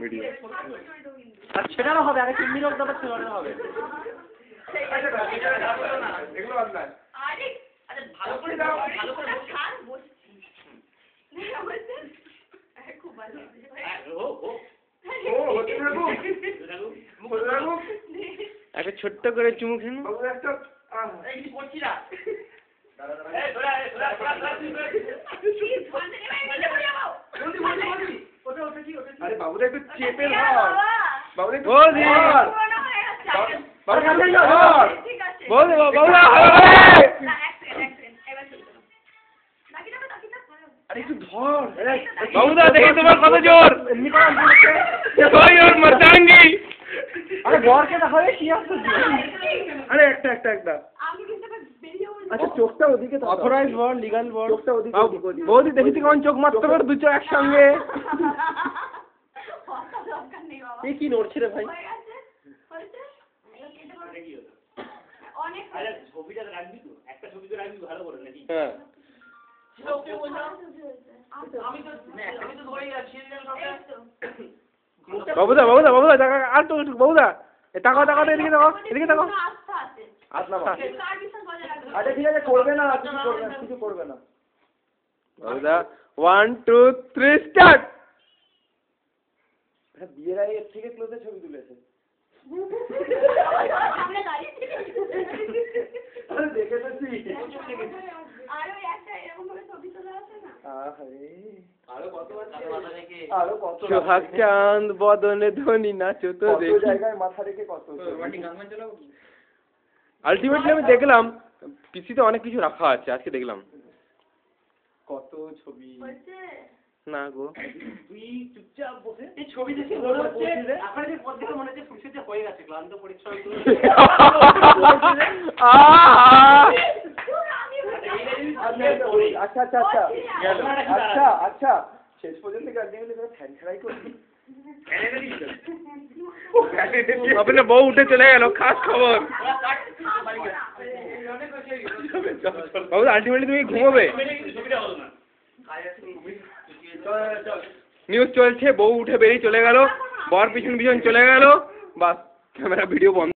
Video আর সেটারও হবে, আগে চিমনি লোক দেবে, সেটারও হবে। এগুলো বাদ নাই। আরে ভালো করে দাও, ভালো করে বসছি। খুব ভালো একটা ছোট্ট করে চুমু খেন। আরে বাবুদা একটু চেপে ধর, বাবুদা একটু বৌদি বাবুদা আরে একটু ধর বাবুদা, দেখি তোমার কত জোর। এমনি করে বলছে ওই ওর মাতাঙ্গি। আরে বরকে দেখো কি আসছে। আরে একটা আচ্ছা চোখটা ওদিকে তো অথরাইজ বল, লিগ্যাল বল। চোখটা ওদিকে বৌদি দেখেছি কেমন চোখ মারতে পারে, দু চোখ একসঙ্গে। এ কি নড়ছে রে ভাই? হ্যাঁ বাবুদা টাকা আর তো বাবুদা টাকা এদিকে টাকা। আচ্ছা ঠিক আছে, করবে না, কিছু করবে না। বাবুদা 1 2 3 স্টার্ট। বিয়ের আগে এর থেকে ক্লোজে ছবি তুলেছে। আরে দেখে তো তুই। আরো কত সোহাগ চাঁদ বদনে ধ্বনি নাচো তো কত দেখি। জায়গায় মাথা রেখে কত। আলটিমেটলি আমি দেখলাম পিসিতে অনেক কিছু রাখা আছে, আজকে দেখলাম। কত ছবি। না গো, তুই চুপচাপ বসে এই ছবি দেখে মনে হচ্ছে আপনাদের পর থেকে মনে হচ্ছে ফুসিতে হয়ে গেছে ক্লান্ত পরিশ্রম করে। আচ্ছা শেষ পর্যন্ত ফ্যান ছাড়াই করবি। আপনার বউ উঠে চলে গেল, খাস খবর। বাবু আলটিমেটলি তুমি ঘুমোবে। নিউজ চলছে, বউ উঠে বেরিয়ে চলে গেল, বর পিছন চলে গেল, বাস ক্যামেরা ভিডিও বন্ধ।